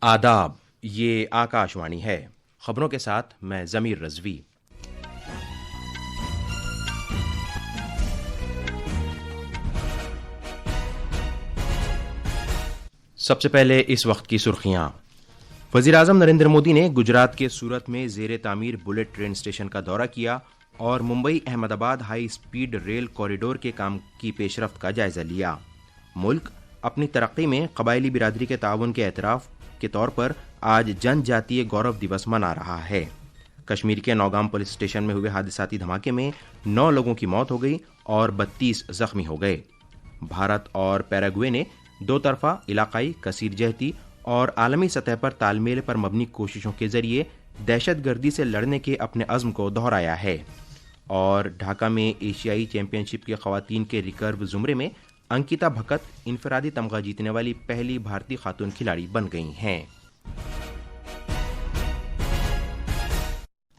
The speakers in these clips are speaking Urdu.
آداب، یہ آکاشوانی ہے۔ خبروں کے ساتھ میں ضمیر رضوی۔ سب سے پہلے اس وقت کی سرخیاں۔ وزیر اعظم نریندر مودی نے گجرات کے سورت میں زیر تعمیر بلٹ ٹرین اسٹیشن کا دورہ کیا اور ممبئی احمد آباد ہائی اسپیڈ ریل کوریڈور کے کام کی پیش رفت کا جائزہ لیا۔ ملک اپنی ترقی میں قبائلی برادری کے تعاون کے اعتراف کے طور پر آج جن جاتیہ گورو دیوس منا رہا ہے۔ کشمیر کے نوگام پولیس اسٹیشن میں ہوئے حادثاتی دھماکے میں 9 لوگوں کی موت ہو گئی اور 32 زخمی ہو گئے۔ بھارت اور پیراگوے نے دو طرفہ، علاقائی، کثیر جہتی اور عالمی سطح پر تال میل پر مبنی کوششوں کے ذریعے دہشت گردی سے لڑنے کے اپنے عزم کو دہرایا ہے۔ اور ڈھاکہ میں ایشیائی چیمپئن شپ کے خواتین کے ریکرو زمرے میں انکتا بھکت انفرادی تمغہ جیتنے والی پہلی بھارتی خاتون کھلاڑی بن گئی ہیں۔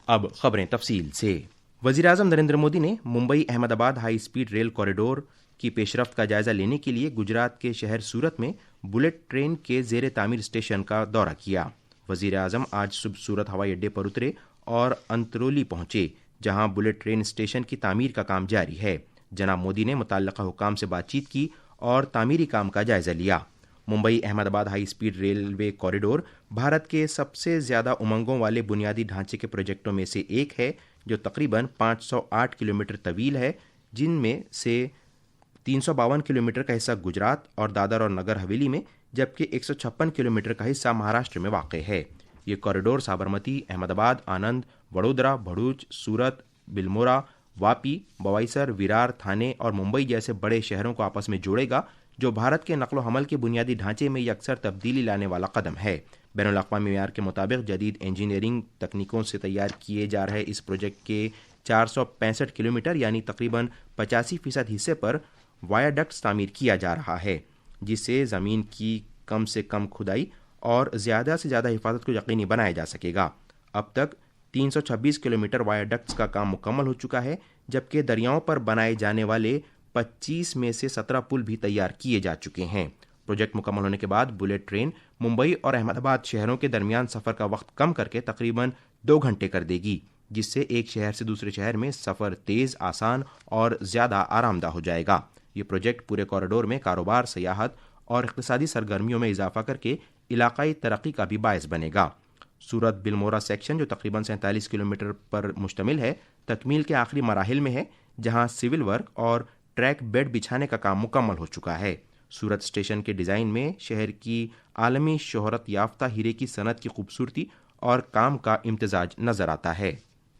اب خبریں تفصیل سے۔ وزیر اعظم نریندر مودی نے ممبئی احمد آباد ہائی اسپیڈ ریل کوریڈور کی پیش رفت کا جائزہ لینے کے لیے گجرات کے شہر سورت میں بلٹ ٹرین کے زیر تعمیر اسٹیشن کا دورہ کیا۔ وزیر اعظم آج صبح سورت ہوائی اڈے پر اترے اور انترولی پہنچے، جہاں بلٹ ٹرین اسٹیشن کی تعمیر کا کام جاری ہے۔ جناب مودی نے متعلقہ حکام سے بات چیت کی اور تعمیری کام کا جائزہ لیا۔ ممبئی احمد آباد high speed railway corridor Bharat کے سب سے زیادہ امنگوں والے بنیادی ڈھانچے کے پروجیکٹوں میں سے ایک ہے، جو تقریباً 508 کلومیٹر طویل ہے، جن میں سے 352 کلومیٹر کا حصہ گجرات اور دادر اور نگر حویلی میں، جبکہ 156 کلومیٹر کا حصہ مہاراشٹر میں واقع ہے۔ یہ کوریڈور سابرمتی، احمد آباد، آنند، وڈودرا، بھروچ، سورت، بلمورا، واپی، بوائسر، ویرار، تھانے اور ممبئی جیسے بڑے شہروں کو آپس میں جوڑے گا، جو بھارت کے نقل و حمل کے بنیادی ڈھانچے میں یکسر تبدیلی لانے والا قدم ہے۔ بین الاقوامی معیار کے مطابق جدید انجینئرنگ تکنیکوں سے تیار کیے جا رہے اس پروجیکٹ کے 465 کلومیٹر یعنی تقریباً 85% حصے پر وائیڈکٹس تعمیر کیا جا رہا ہے، جس سے زمین کی کم سے کم کھدائی اور زیادہ سے زیادہ حفاظت کو یقینی بنایا جا سکے گا۔ اب تک 326 کلومیٹر وائیڈکٹس کا کام مکمل ہو چکا ہے، جبکہ دریاؤں پر بنائے جانے والے 25 میں سے 17 پل بھی تیار کیے جا چکے ہیں۔ پروجیکٹ مکمل ہونے کے بعد بلٹ ٹرین ممبئی اور احمد آباد شہروں کے درمیان سفر کا وقت کم کر کے تقریباً 2 گھنٹے کر دے گی، جس سے ایک شہر سے دوسرے شہر میں سفر تیز، آسان اور زیادہ آرام دہ ہو جائے گا۔ یہ پروجیکٹ پورے کوریڈور میں کاروبار، سیاحت اور اقتصادی سرگرمیوں میں اضافہ کر کے علاقائی ترقی کا بھی باعث بنے گا۔ سورت بلمورا سیکشن، جو تقریباً 47 کلومیٹر پر مشتمل ہے، تکمیل کے آخری مراحل میں ہے، جہاں سول ورک اور ٹریک بیڈ بچھانے کا کام مکمل ہو چکا ہے۔ سورت اسٹیشن کے ڈیزائن میں شہر کی عالمی شہرت یافتہ ہیرے کی صنعت کی خوبصورتی اور کام کا امتزاج نظر آتا ہے۔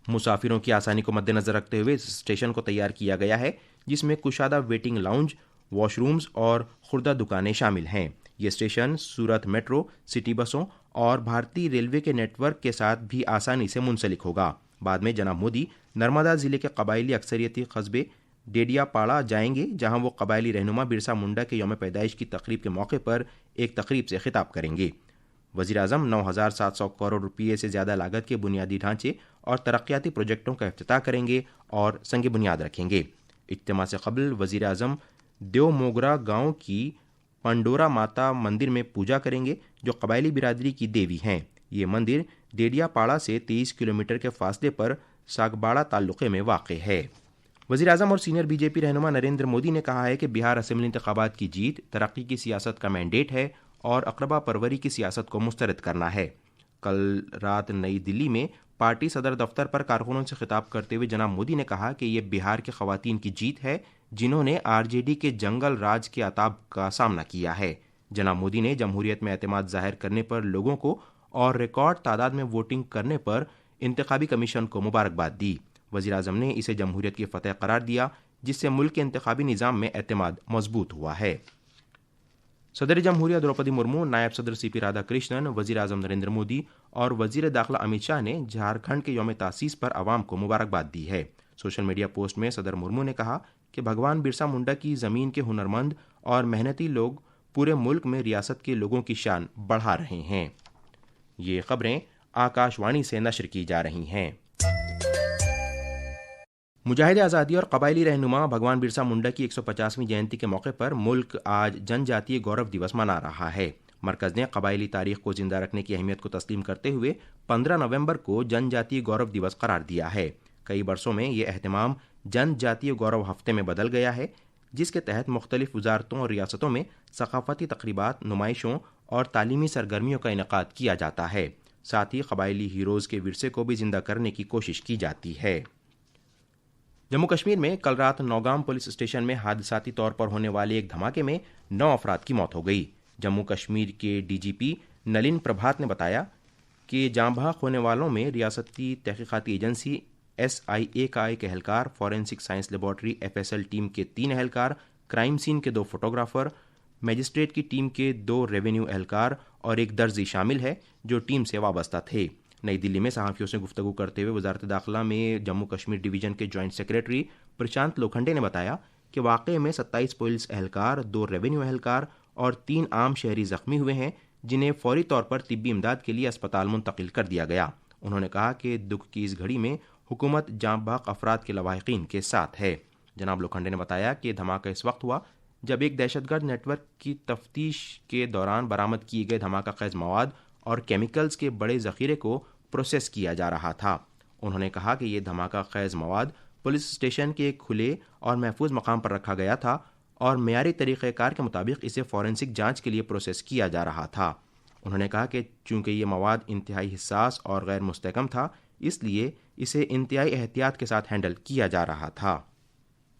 مسافروں کی آسانی کو مد نظر رکھتے ہوئے اس اسٹیشن کو تیار کیا گیا ہے، جس میں کشادہ ویٹنگ لاؤنج، واش رومز اور خوردہ دکانیں شامل ہیں۔ یہ اسٹیشن سورت میٹرو، سٹی بسوں اور بھارتی ریلوے کے نیٹ ورک کے ساتھ بھی آسانی سے منسلک ہوگا۔ بعد میں جناب مودی نرمدا ضلع کے قبائلی اکثریتی قصبے ڈیڈیا پاڑا جائیں گے، جہاں وہ قبائلی رہنما برسا منڈا کے یوم پیدائش کی تقریب کے موقع پر ایک تقریب سے خطاب کریں گے۔ وزیر اعظم 9700 کروڑ روپے سے زیادہ لاگت کے بنیادی ڈھانچے اور ترقیاتی پروجیکٹوں کا افتتاح کریں گے اور سنگ بنیاد رکھیں گے۔ اجتماع سے قبل وزیر اعظم دیو موگرا گاؤں کی پنڈورا ماتا مندر میں پوجا کریں گے، جو قبائلی برادری کی دیوی ہیں۔ یہ مندر ڈیڈیا پاڑا سے 23 کلومیٹر کے فاصلے پر ساگباڑا تعلقے میں واقع ہے۔ وزیر اعظم اور سینئر بی جے پی رہنما نریندر مودی نے کہا ہے کہ بہار اسمبلی انتخابات کی جیت ترقی کی سیاست کا مینڈیٹ ہے اور اقربا پروری کی سیاست کو مسترد کرنا ہے۔ کل رات نئی دلی میں پارٹی صدر دفتر پر کارکنوں سے خطاب کرتے ہوئے جناب مودی نے کہا کہ یہ بہار کے خواتین کی جیت ہے، جنہوں نے آر جے ڈی کے جنگل راج کے عتاب کا سامنا کیا ہے۔ جناب مودی نے جمہوریت میں اعتماد ظاہر کرنے پر لوگوں کو اور ریکارڈ تعداد میں ووٹنگ کرنے پر انتخابی کمیشن کو مبارکباد دی۔ وزیر اعظم نے اسے جمہوریت کی فتح قرار دیا، جس سے ملک کے انتخابی نظام میں اعتماد مضبوط ہوا ہے۔ صدر جمہوریہ دروپدی مرمو، نائب صدر سی پی رادھا کرشنن، وزیر اعظم نریندر مودی اور وزیر داخلہ امت شاہ نے جھارکھنڈ کے یوم تاسیس پر عوام کو مبارکباد دی ہے۔ سوشل میڈیا پوسٹ میں صدر مرمو نے کہا کہ بھگوان برسا منڈا کی زمین کے ہنرمند اور محنتی لوگ پورے ملک میں ریاست کے لوگوں کی شان بڑھا رہے ہیں۔ یہ خبریں آکاشوانی سے نشر کی جا رہی ہیں۔ مجاہد آزادی اور قبائلی رہنما بھگوان برسا منڈا کی 150ویں جینتی کے موقع پر ملک آج جن جاتیہ گورو دیوس منا رہا ہے۔ مرکز نے قبائلی تاریخ کو زندہ رکھنے کی اہمیت کو تسلیم کرتے ہوئے 15 نومبر کو جن جاتی گورو دیوس قرار دیا ہے۔ کئی برسوں میں یہ اہتمام جن جاتی گورو ہفتے میں بدل گیا ہے، جس کے تحت مختلف وزارتوں اور ریاستوں میں ثقافتی تقریبات، نمائشوں اور تعلیمی سرگرمیوں کا انعقاد کیا جاتا ہے۔ ساتھ ہی قبائلی ہیروز کے ورثے کو بھی زندہ کرنے کی کوشش کی جاتی ہے۔ جموں کشمیر میں کل رات نوگام پولیس اسٹیشن میں حادثاتی طور پر ہونے والے ایک دھماکے میں 9 افراد کی موت ہو گئی۔ جموں کشمیر کے ڈی جی پی نلین پربھات نے بتایا کہ جاں بحق ہونے والوں میں ریاستی تحقیقاتی ایجنسی SIA کا ایک اہلکار، forensic science laboratory FSL team کے 3 اہلکار، کرائم سین کے 2 فوٹوگرافر، میجسٹریٹ کی ٹیم کے 2 ریونیو اہلکار اور ایک درزی شامل ہے جو ٹیم سے وابستہ تھے۔ نئی دلی میں صحافیوں سے گفتگو کرتے ہوئے وزارت داخلہ میں جموں کشمیر ڈویژن کے جوائنٹ سیکریٹری پرشانت لوکھنڈے نے بتایا کہ واقعے میں 27 پولیس اہلکار، 2 ریونیو اہلکار اور 3 عام شہری زخمی ہوئے ہیں، جنہیں فوری طور پر طبی امداد کے لیے اسپتال منتقل کر دیا گیا۔ انہوں نے کہا کہ دکھ کی اس گھڑی میں حکومت جاں بحق افراد کے لواحقین کے ساتھ ہے۔ جناب لوکھنڈے نے بتایا کہ دھماکہ اس وقت ہوا جب ایک دہشت گرد نیٹ ورک کی تفتیش کے دوران برآمد کیے گئے دھماکہ خیز مواد اور کیمیکلز کے بڑے ذخیرے کو پروسیس کیا جا رہا تھا۔ انہوں نے کہا کہ یہ دھماکہ خیز مواد پولیس اسٹیشن کے ایک کھلے اور محفوظ مقام پر رکھا گیا تھا اور معیاری طریقہ کار کے مطابق اسے فورینسک جانچ کے لیے پروسیس کیا جا رہا تھا۔ انہوں نے کہا کہ چونکہ یہ مواد انتہائی حساس اور غیر مستحکم تھا، اس لیے اسے انتہائی احتیاط کے ساتھ ہینڈل کیا جا رہا تھا۔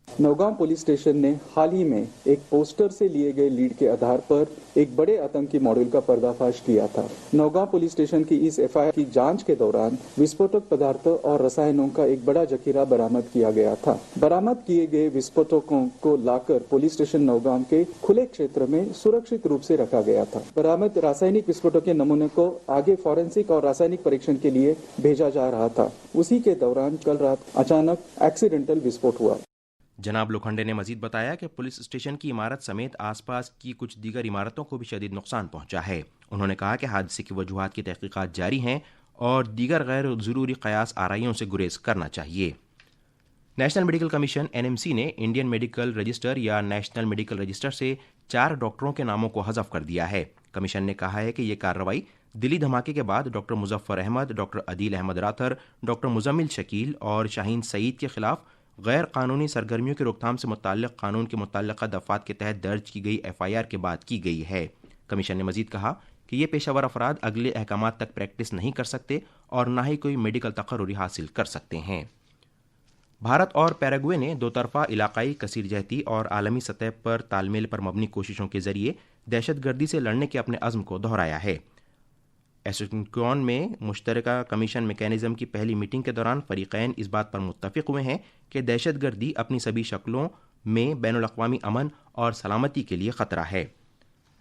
نوگام پولیس اسٹیشن نے حال ہی میں ایک پوسٹر سے لیے گئے لیڈ کے آدھار پر ایک بڑے آتنکی ماڈل کا پردہ فاش کیا تھا۔ نوگام پولیس اسٹیشن کی اس FIR کی جانچ کے دوران وسفوٹک پدارتوں اور رسائنوں کا ایک بڑا ذخیرہ برآمد کیا گیا تھا۔ برآمد کیے گئے وسفوٹکوں کو لا کر پولیس اسٹیشن نوگام کے کھلے چھیتر میں سرکشت روپ سے رکھا گیا تھا۔ برآمد راسائنک وسفوٹک کے نمونے کو آگے فورینسک اور راسائنک پریکشن کے لیے بھیجا جا رہا تھا۔ اسی کے دوران کل رات اچانک ایکسیڈنٹل وسفوٹ ہوا۔ جناب لوکھنڈے نے مزید بتایا کہ پولیس اسٹیشن کی عمارت سمیت آس پاس کی کچھ دیگر عمارتوں کو بھی شدید نقصان پہنچا ہے۔ انہوں نے کہا کہ حادثے کی وجوہات کی تحقیقات جاری ہیں اور دیگر غیر ضروری قیاس آرائیوں سے گریز کرنا چاہیے۔ نیشنل میڈیکل کمیشن NMC نے انڈین میڈیکل رجسٹر یا نیشنل میڈیکل رجسٹر سے 4 ڈاکٹروں کے ناموں کو حذف کر دیا ہے۔ کمیشن نے کہا ہے کہ یہ کارروائی دلی دھماکے کے بعد ڈاکٹر مظفر احمد، ڈاکٹر عدیل احمد راتھر، ڈاکٹر مزمل شکیل اور شاہین سعید کے خلاف غیر قانونی سرگرمیوں کی روک تھام سے متعلق قانون کے متعلقہ دفعات کے تحت درج کی گئی FIR کے بعد کی گئی ہے۔ کمیشن نے مزید کہا کہ یہ پیشہ ور افراد اگلے احکامات تک پریکٹس نہیں کر سکتے اور نہ ہی کوئی میڈیکل تقرری حاصل کر سکتے ہیں۔ بھارت اور پیراگوے نے 2 طرفہ علاقائی کثیر جہتی اور عالمی سطح پر تال میل پر مبنی کوششوں کے ذریعے دہشت گردی سے لڑنے کے اپنے عزم کو دہرایا ہے۔ ایسونکیون میں مشترکہ کمیشن میکینزم کی پہلی میٹنگ کے دوران فریقین اس بات پر متفق ہوئے ہیں کہ دہشت گردی اپنی سبھی شکلوں میں بین الاقوامی امن اور سلامتی کے لیے خطرہ ہے۔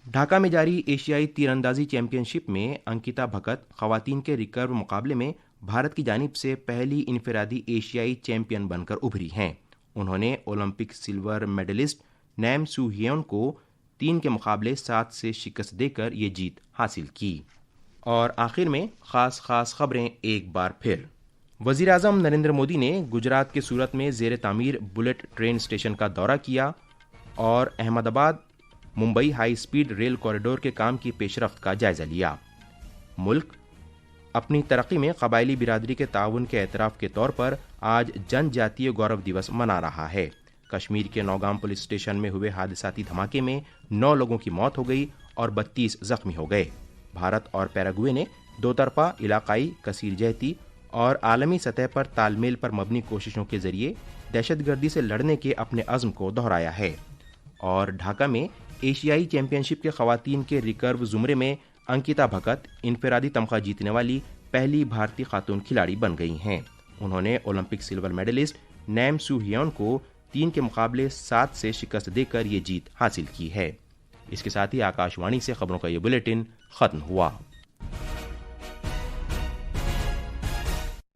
ڈھاکہ میں جاری ایشیائی تیر اندازی چیمپئن شپ میں انکتا بھگت خواتین کے ریکرو مقابلے میں بھارت کی جانب سے پہلی انفرادی ایشیائی چیمپئن بن کر ابھری ہیں۔ انہوں نے اولمپک سلور میڈلسٹ نیم سو ہیون کو 3 کے مقابلے 7 سے شکست دے کر یہ جیت حاصل کی۔ اور آخر میں خاص خبریں ایک بار پھر۔ وزیر اعظم نریندر مودی نے گجرات کے سورت میں زیر تعمیر بلٹ ٹرین اسٹیشن کا دورہ کیا اور Ahmedabad Mumbai high speed rail corridor کے کام کی پیش رفت کا جائزہ لیا۔ ملک اپنی ترقی میں قبائلی برادری کے تعاون کے اعتراف کے طور پر آج جن جاتیہ گورو دیوس منا رہا ہے۔ کشمیر کے نوگام پولیس اسٹیشن میں ہوئے حادثاتی دھماکے میں 9 لوگوں کی موت ہو گئی اور 32 زخمی ہو گئے۔ بھارت اور پیراگوے نے 2 طرفہ علاقائی کثیر جہتی اور عالمی سطح پر تال میل پر مبنی کوششوں کے ذریعے دہشت گردی سے لڑنے کے اپنے عزم کو دہرایا ہے۔ اور ڈھاکہ میں ایشیائی چیمپئن شپ کے خواتین کے ریکرو زمرے میں انکتا بھگت انفرادی تمغہ جیتنے والی پہلی بھارتی خاتون کھلاڑی بن گئی ہیں۔ انہوں نے اولمپک سلور میڈلسٹ نیم سو ہیون کو 3 کے مقابلے 7 سے شکست دے کر یہ جیت حاصل کی ہے۔ اس کے ساتھ ہی آکاش وانی سے خبروں کا یہ بلیٹن ختم ہوا۔